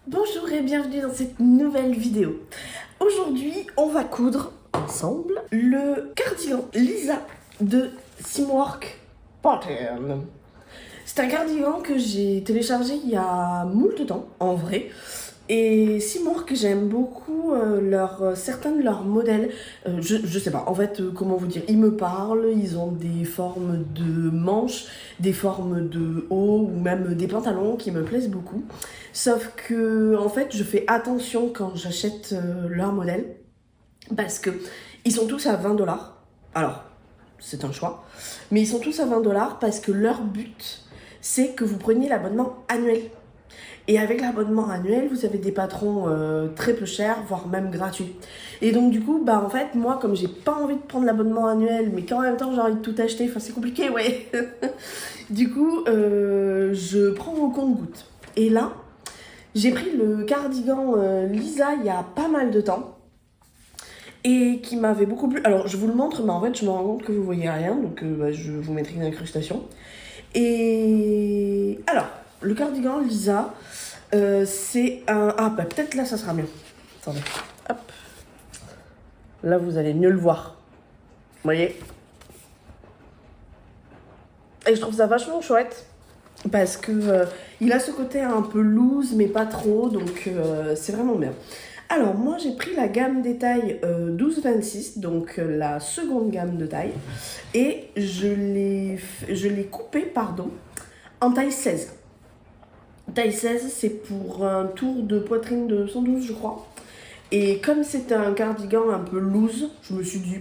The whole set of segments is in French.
Bonjour et bienvenue dans cette nouvelle vidéo. Aujourd'hui, on va coudre ensemble le cardigan Lisa de Simwork Pattern. C'est un cardigan que j'ai téléchargé il y a moult temps, en vrai. Et Simwork, j'aime beaucoup certains de leurs modèles. Je sais pas, en fait, comment vous dire, ils me parlent, ils ont des formes de manches, des formes de haut ou même des pantalons qui me plaisent beaucoup. Sauf que, en fait, je fais attention quand j'achète leurs modèles parce que ils sont tous à 20 $. Alors, c'est un choix, mais ils sont tous à 20 $ parce que leur but, c'est que vous preniez l'abonnement annuel. Et avec l'abonnement annuel, vous avez des patrons très peu chers, voire même gratuits. Et donc du coup, en fait, moi, comme j'ai pas envie de prendre l'abonnement annuel, mais qu'en même temps j'ai envie de tout acheter, enfin c'est compliqué, ouais. Du coup, je prends au compte-gouttes. Et là, j'ai pris le cardigan Lisa il y a pas mal de temps. Et qui m'avait beaucoup plu. Alors, je vous le montre, mais en fait, je me rends compte que vous voyez rien. Donc, je vous mettrai une incrustation. Et alors, le cardigan Lisa, c'est un... Ah, peut-être là, ça sera mieux. Attendez, hop. Là, vous allez mieux le voir. Vous voyez? Et je trouve ça vachement chouette. Parce que il a ce côté un peu loose, mais pas trop. Donc, c'est vraiment bien. Alors, moi, j'ai pris la gamme des tailles 12-26, donc la seconde gamme de taille. Et je l'ai coupé, en taille 16. Taille 16, c'est pour un tour de poitrine de 112, je crois. Et comme c'est un cardigan un peu loose, je me suis dit,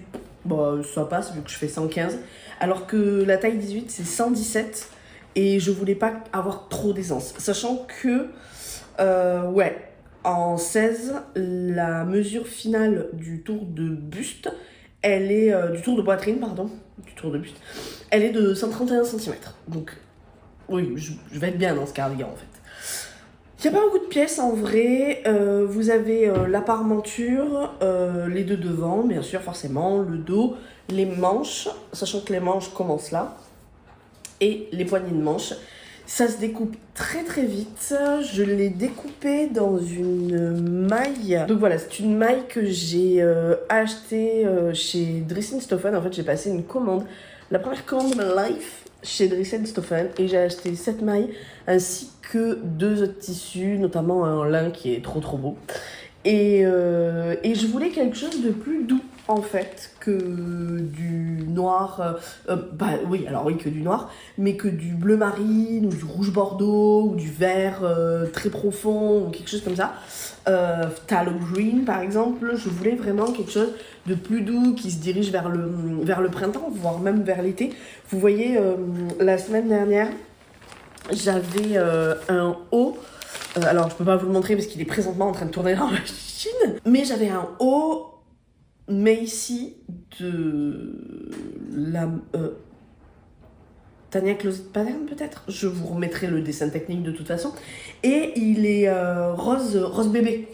ça passe vu que je fais 115. Alors que la taille 18, c'est 117. Et je voulais pas avoir trop d'aisance. Sachant que, en 16, la mesure finale du tour de buste, elle est, du tour de poitrine, du tour de buste, elle est de 131 cm. Donc, oui, je vais être bien dans ce cardigan en fait. Il n'y a pas beaucoup de pièces en vrai. Vous avez la parmenture, les deux devants, bien sûr, forcément, le dos, les manches, sachant que les manches commencent là, et les poignées de manches. Ça se découpe très très vite. Je l'ai découpé dans une maille. Donc voilà, c'est une maille que j'ai achetée chez Dressinstoffen. En fait, j'ai passé une commande, la première commande de ma life, chez Dries & Stoffen et j'ai acheté 7 mailles ainsi que 2 autres tissus, notamment un lin qui est trop beau. Et je voulais quelque chose de plus doux en fait que du noir, que du noir, mais que du bleu marine ou du rouge bordeaux ou du vert très profond ou quelque chose comme ça. Tallow green par exemple, je voulais vraiment quelque chose de plus doux qui se dirige vers le printemps, voire même vers l'été. Vous voyez, la semaine dernière, j'avais un haut. Alors, je peux pas vous le montrer parce qu'il est présentement en train de tourner dans la machine. Mais j'avais un haut Macy de la Tania Closet Pattern peut-être. Je vous remettrai le dessin technique de toute façon. Et il est rose bébé.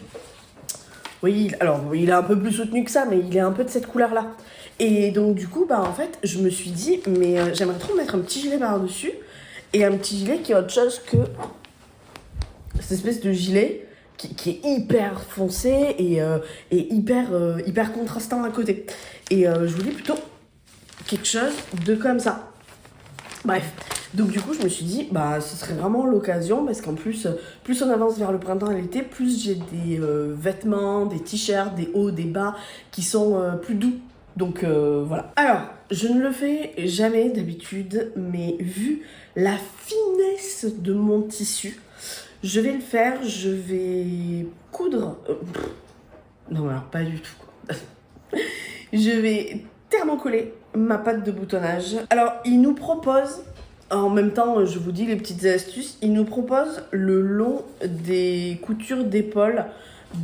Oui, alors il est un peu plus soutenu que ça, mais il est un peu de cette couleur-là. Et donc du coup, en fait, je me suis dit, mais j'aimerais trop mettre un petit gilet par-dessus. Et un petit gilet qui est autre chose que cette espèce de gilet qui est hyper foncé et hyper contrastant à côté. Et je voulais plutôt quelque chose de comme ça. Bref, donc du coup je me suis dit ce serait vraiment l'occasion parce qu'en plus on avance vers le printemps et l'été, plus j'ai des vêtements, des t-shirts, des hauts, des bas qui sont plus doux. Donc voilà. Alors, je ne le fais jamais d'habitude, mais vu la finesse de mon tissu, je vais le faire, je vais coudre... Non, alors pas du tout, quoi. Je vais thermocoller ma pâte de boutonnage. Alors, il nous propose, en même temps, je vous dis les petites astuces, il nous propose le long des coutures d'épaule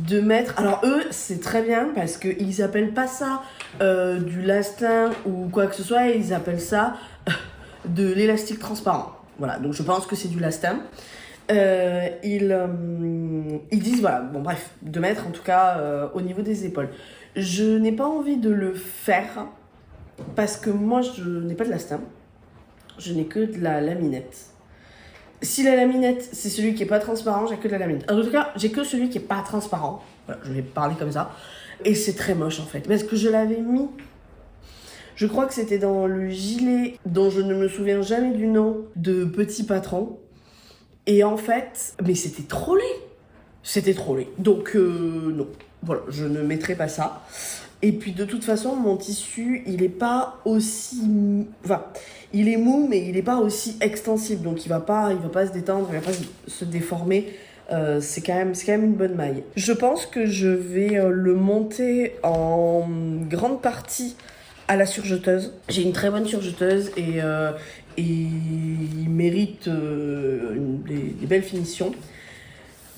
de mettre... Alors, eux, c'est très bien parce qu'ils appellent pas ça du lastin ou quoi que ce soit, ils appellent ça de l'élastique transparent. Voilà, donc je pense que c'est du lastin. Ils disent, voilà, bon bref, de mettre en tout cas au niveau des épaules. Je n'ai pas envie de le faire parce que moi je n'ai pas de lastin, je n'ai que de la laminette. Si la laminette c'est celui qui est pas transparent, j'ai que de la laminette. En tout cas, j'ai que celui qui est pas transparent. Voilà, je vais parler comme ça. Et c'est très moche en fait, parce que je l'avais mis. Je crois que c'était dans le gilet dont je ne me souviens jamais du nom de Petit Patron. Et en fait, mais c'était trop laid. C'était trop laid. Donc non, voilà, je ne mettrai pas ça. Et puis de toute façon, mon tissu, il est pas aussi... Enfin, il est mou, mais il est pas aussi extensible. Donc il va pas se détendre, il va pas se déformer. C'est quand même une bonne maille. Je pense que je vais le monter en grande partie à la surjeteuse. J'ai une très bonne surjeteuse et il mérite des belles finitions.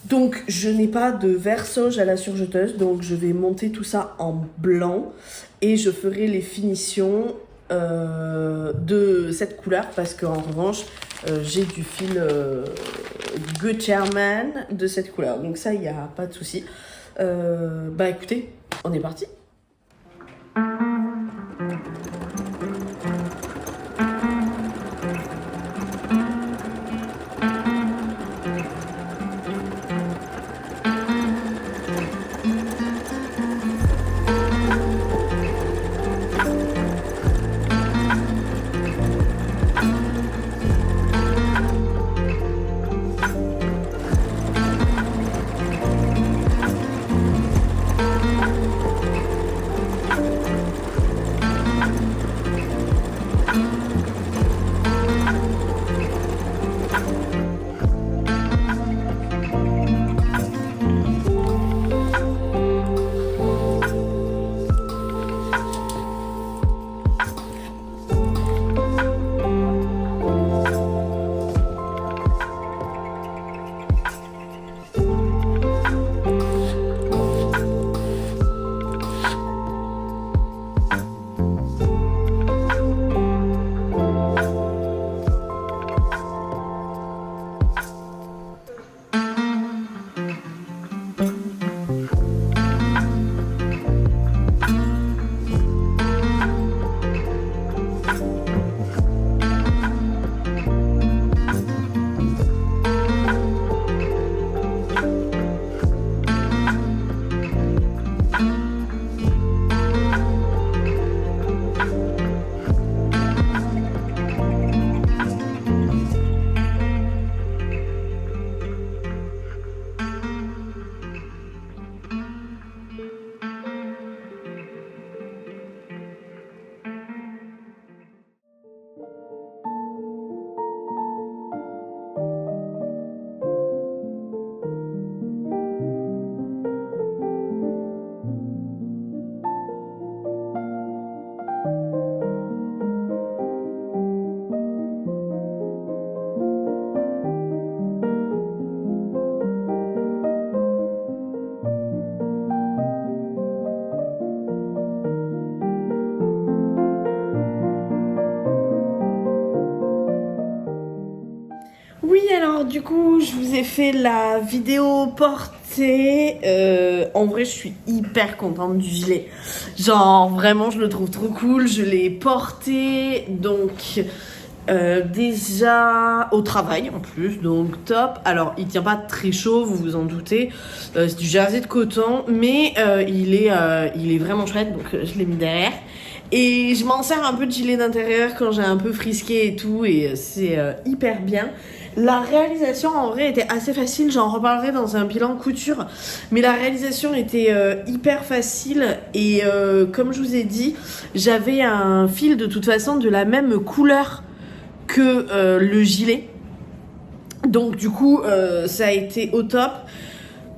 Donc je n'ai pas de versoge à la surjeteuse, donc je vais monter tout ça en blanc et je ferai les finitions de cette couleur parce qu'en revanche j'ai du fil Gucciarman de cette couleur, donc ça il n'y a pas de souci. Écoutez, on est parti. alors du coup, je vous ai fait la vidéo portée. En vrai, je suis hyper contente du gilet. Genre, vraiment, je le trouve trop cool. Je l'ai porté, donc... déjà au travail en plus, donc top. Alors il tient pas très chaud, vous vous en doutez, c'est du jersey de coton, mais il est vraiment chouette, donc je l'ai mis derrière. Et je m'en sers un peu de gilet d'intérieur quand j'ai un peu frisqué et tout, et c'est hyper bien. La réalisation en vrai était assez facile, j'en reparlerai dans un bilan couture, mais la réalisation était hyper facile et comme je vous ai dit, j'avais un fil de toute façon de la même couleur que le gilet, donc du coup ça a été au top.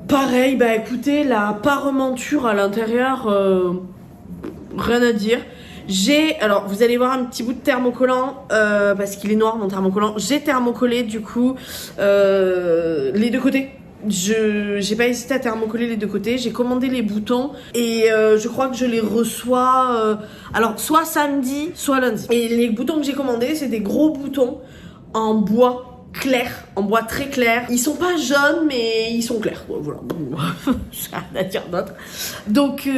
Pareil, bah écoutez, la parementure à l'intérieur, rien à dire. Alors vous allez voir un petit bout de thermocollant parce qu'il est noir mon thermocollant. J'ai thermocollé du coup les deux côtés. J'ai pas hésité à thermocoller les deux côtés. J'ai commandé les boutons et je crois que je les reçois alors soit samedi, soit lundi. Et les boutons que j'ai commandés, c'est des gros boutons en bois clair, en bois très clair. Ils sont pas jaunes, mais ils sont clairs. Voilà, j'ai rien à dire d'autre. Donc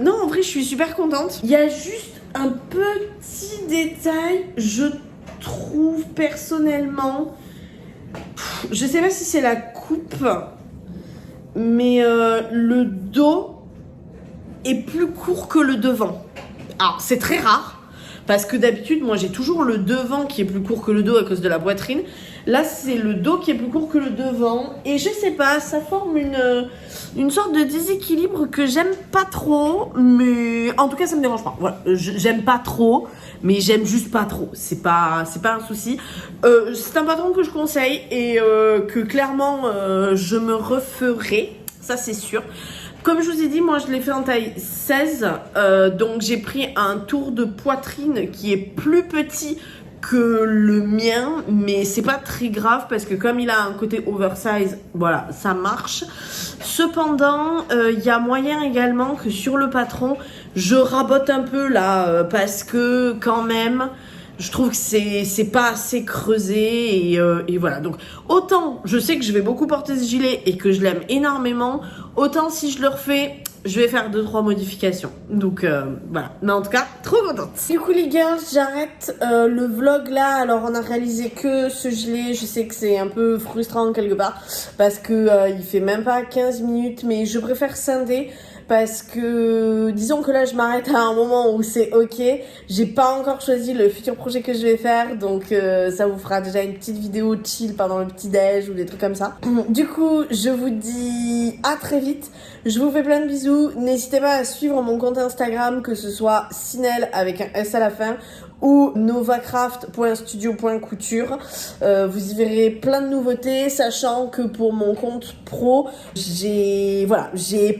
non, en vrai, je suis super contente. Il y a juste un petit détail, je trouve personnellement. Je sais pas si c'est la coupe, mais le dos est plus court que le devant. Alors, c'est très rare. Parce que d'habitude, moi j'ai toujours le devant qui est plus court que le dos à cause de la poitrine. Là, c'est le dos qui est plus court que le devant. Et je sais pas, ça forme une sorte de déséquilibre que j'aime pas trop. Mais en tout cas, ça me dérange pas. Voilà, j'aime pas trop, mais j'aime juste pas trop. C'est pas un souci. C'est un patron que je conseille et que clairement je me referai. Ça, c'est sûr. Comme je vous ai dit, moi je l'ai fait en taille 16, donc j'ai pris un tour de poitrine qui est plus petit que le mien, mais c'est pas très grave parce que comme il a un côté oversize, voilà, ça marche. Cependant, il y a moyen également que sur le patron, je rabote un peu là, parce que quand même... Je trouve que c'est pas assez creusé et voilà. Donc autant je sais que je vais beaucoup porter ce gilet et que je l'aime énormément, autant si je le refais, je vais faire 2-3 modifications. Donc voilà. Mais en tout cas, trop contente. Du coup les gars, j'arrête le vlog là. Alors on a réalisé que ce gilet. Je sais que c'est un peu frustrant quelque part parce que il fait même pas 15 minutes, mais je préfère scinder. Parce que disons que là je m'arrête à un moment où c'est ok. J'ai pas encore choisi le futur projet que je vais faire, donc ça vous fera déjà une petite vidéo chill pendant le petit déj ou des trucs comme ça. Du coup je vous dis à très vite. Je vous fais plein de bisous. N'hésitez pas à suivre mon compte Instagram, que ce soit Sinel avec un S à la fin ou novacraft.studio.couture. Vous y verrez plein de nouveautés, sachant que pour mon compte pro, j'ai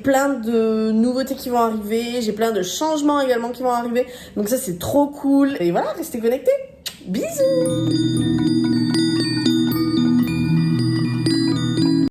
plein de nouveautés qui vont arriver, j'ai plein de changements également qui vont arriver. Donc ça c'est trop cool. Et voilà, restez connectés. Bisous.